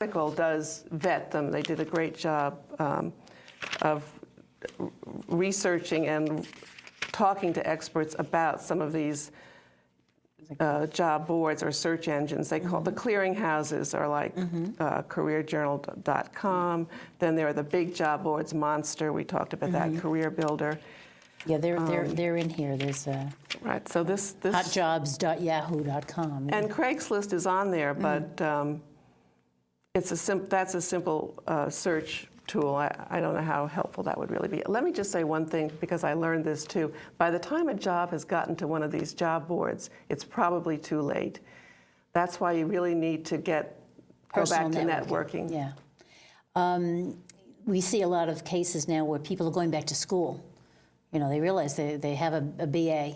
article does vet them. They did a great job of researching and talking to experts about some of these job boards or search engines. They call the clearinghouses are like careerjournal.com. Then there are the big job boards, Monster. We talked about that, Career Builder. Yeah, they're in here. There's right. So this hotjobs.yahoo.com. And Craigslist is on there, but that's a simple search tool. I don't know how helpful that would really be. Let me just say one thing, because I learned this too. By the time a job has gotten to one of these job boards, it's probably too late. That's why you really need to go back to networking. Yeah. We see a lot of cases now where people are going back to school. You know, they realize they have a BA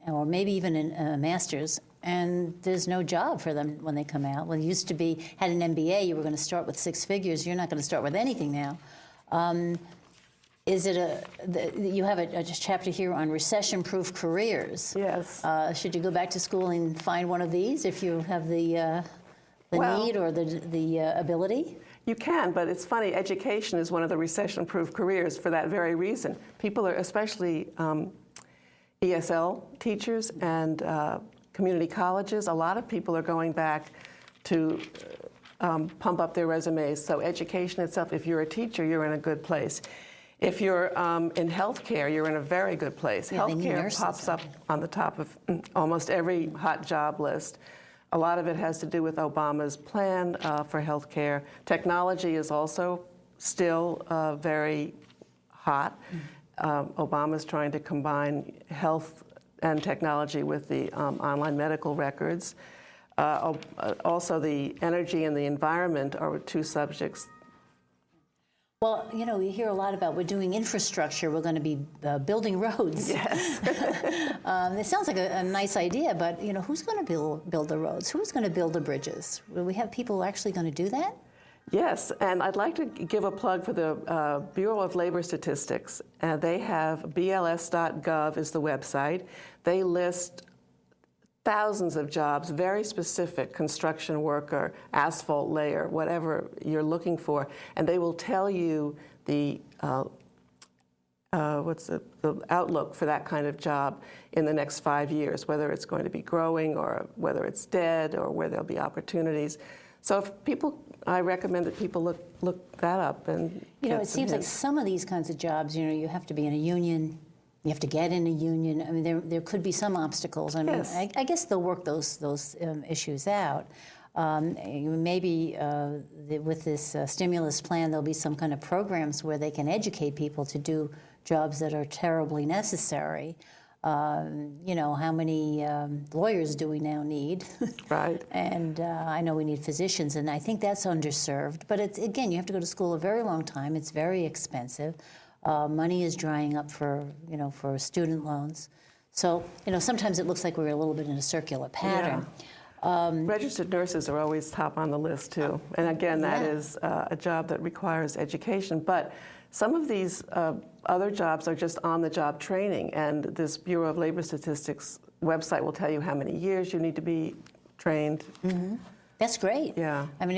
or maybe even a master's, and there's no job for them when they come out. Well, it used to be, had an MBA, you were going to start with 6 figures. You're not going to start with anything now. You have a chapter here on recession-proof careers. Yes. Should you go back to school and find one of these if you have the need or the ability? You can, but it's funny, education is one of the recession-proof careers for that very reason. People are, especially ESL teachers and community colleges, a lot of people are going back to pump up their resumes. So education itself, if you're a teacher, you're in a good place. If you're in healthcare, you're in a very good place. Yeah, healthcare pops up on the top of almost every hot job list. A lot of it has to do with Obama's plan for healthcare. Technology is also still very hot. Obama's trying to combine health and technology with the online medical records. Also, the energy and the environment are two subjects. Well, you know, we hear a lot about we're doing infrastructure. We're going to be building roads. Yes. It sounds like a nice idea, but, you know, who's going to build the roads? Who's going to build the bridges? Will we have people actually going to do that? Yes, and I'd like to give a plug for the Bureau of Labor Statistics. They have bls.gov is the website. They list thousands of jobs, very specific, construction worker, asphalt layer, whatever you're looking for, and they will tell you the outlook for that kind of job in the next 5 years, whether it's going to be growing or whether it's dead or where there'll be opportunities. So if people, I recommend that people look that up. And you know, it seems like some of these kinds of jobs, you know, you have to be in a union, you have to get in a union. I mean, there could be some obstacles. I mean, yes. I guess they'll work those issues out. Maybe with this stimulus plan, there'll be some kind of programs where they can educate people to do jobs that are terribly necessary. You know, how many lawyers do we now need? Right. And I know we need physicians, and I think that's underserved. But it's, again, you have to go to school a very long time. It's very expensive. Money is drying up for student loans. So, you know, sometimes it looks like we're a little bit in a circular pattern. Yeah. Registered nurses are always top on the list, too. And again, that is a job that requires education. But some of these other jobs are just on-the-job training, and this Bureau of Labor Statistics website will tell you how many years you need to be trained. Mm-hmm. That's great. Yeah. I mean,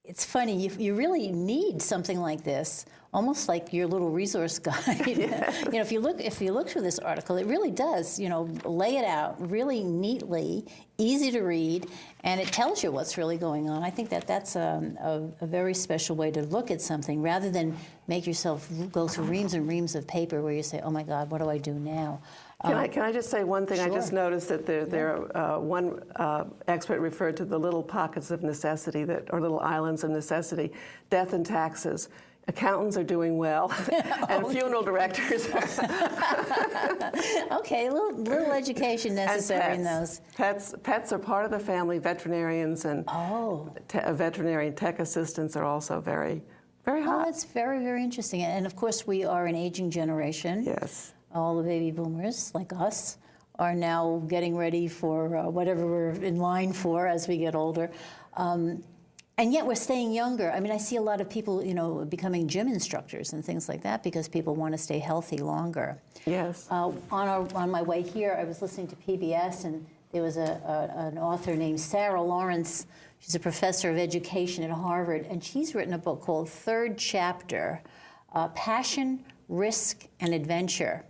it's funny. You really need something like this, almost like your little resource guide. Yeah. You know, if you look through this article, it really does, you know, lay it out really neatly, easy to read, and it tells you what's really going on. I think that's a very special way to look at something, rather than make yourself go through reams and reams of paper where you say, "Oh my God, what do I do now?" Can I just say one thing? Sure. I just noticed that one expert referred to the little pockets of necessity or little islands of necessity, death and taxes. Accountants are doing well, and funeral directors. Okay, a little education necessary in those. Pets are part of the family. Veterinarians and veterinarian tech assistants are also very, very hot. Well, that's very, very interesting. And of course, we are an aging generation. Yes. All the baby boomers, like us, are now getting ready for whatever we're in line for as we get older. And yet we're staying younger. I mean, I see a lot of people, you know, becoming gym instructors and things like that because people want to stay healthy longer. Yes. On my way here, I was listening to PBS, and there was an author named Sarah Lawrence She's a professor of education at Harvard, and she's written a book called Third Chapter, Passion, Risk, and Adventure,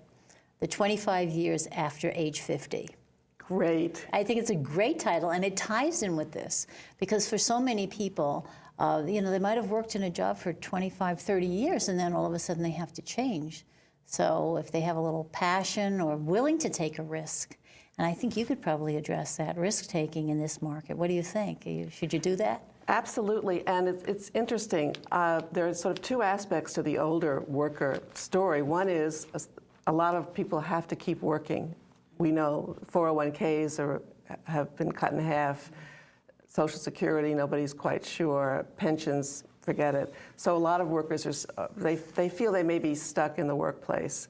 the 25 years after age 50. Great. I think it's a great title, and it ties in with this, because for so many people, you know, they might have worked in a job for 25, 30 years, and then all of a sudden they have to change. So if they have a little passion or willing to take a risk, and I think you could probably address that risk-taking in this market. What do you think? Should you do that? Absolutely, and it's interesting. There are sort of two aspects to the older worker story. One is a lot of people have to keep working. We know 401ks have been cut in half. Social Security, nobody's quite sure. Pensions, forget it. So a lot of workers they feel they may be stuck in the workplace.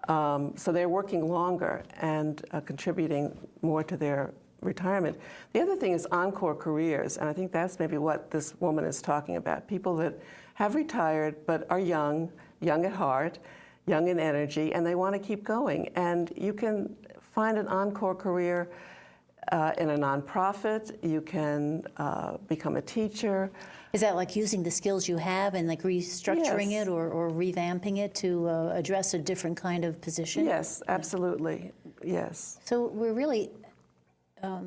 So they're working longer and contributing more to their retirement. The other thing is encore careers, and I think that's maybe what this woman is talking about. People that have retired but are young at heart, young in energy, and they want to keep going. And you can find an encore career in a nonprofit. You can become a teacher. Is that like using the skills you have and like restructuring Yes. it or revamping it to address a different kind of position? Yes, absolutely. Yes. So we're really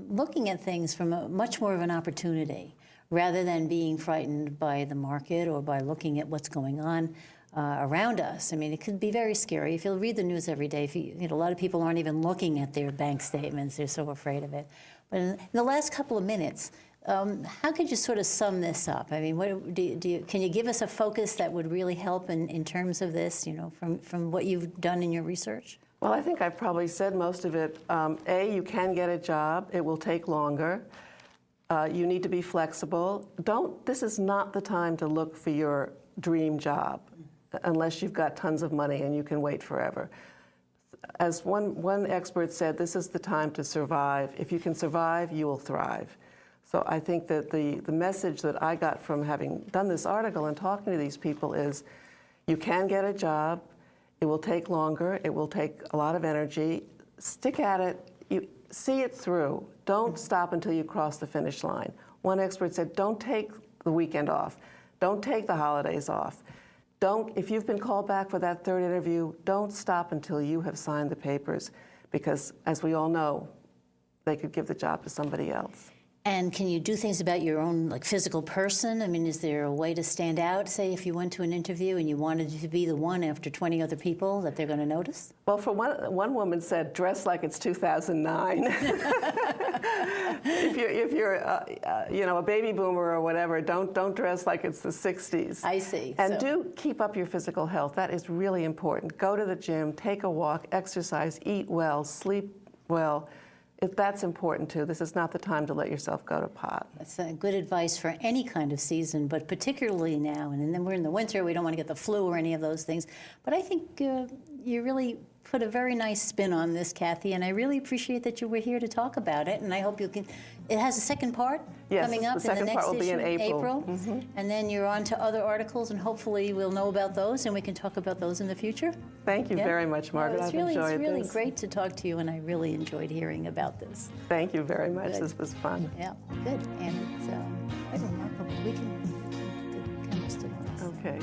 looking at things from much more of an opportunity rather than being frightened by the market or by looking at what's going on around us. I mean, it could be very scary. If you read the news every day, you know, a lot of people aren't even looking at their bank statements. They're so afraid of it. But in the last couple of minutes, how could you sort of sum this up? I mean, what can you give us a focus that would really help in terms of this, you know, from what you've done in your research? Well, I think I've probably said most of it. A, you can get a job. It will take longer. You need to be flexible. This is not the time to look for your dream job unless you've got tons of money and you can wait forever. As one expert said, this is the time to survive. If you can survive, you will thrive. So I think that the message that I got from having done this article and talking to these people is you can get a job. It will take longer. It will take a lot of energy. Stick at it. You see it through. Don't stop until you cross the finish line. One expert said, don't take the weekend off. Don't take the holidays off. If you've been called back for that third interview, don't stop until you have signed the papers, because as we all know, they could give the job to somebody else. And can you do things about your own, like, physical person? I mean, is there a way to stand out, say, if you went to an interview and you wanted to be the one after 20 other people that they're going to notice? Well, for one woman said, dress like it's 2009. if you're you know, a baby boomer or whatever, don't dress like it's the 60s. I see. And do keep up your physical health. That is really important. Go to the gym, take a walk, exercise, eat well, sleep well. That's important too. This is not the time to let yourself go to pot. That's good advice for any kind of season, but particularly now. And then we're in the winter. We don't want to get the flu or any of those things. But I think you really put a very nice spin on this, Cathie, and I really appreciate that you were here to talk about it. And I hope you can. It has a second part coming up the second in the next part will issue, be in April. Mm-hmm. And then you're on to other articles, and hopefully we'll know about those, and we can talk about those in the future. Thank you very much, Margaret. No, I've enjoyed this. It's really great to talk to you, and I really enjoyed hearing about this. Thank you very much. Good. This was fun. Yeah, good. And it's quite remarkable. We can do chemist advice. Okay.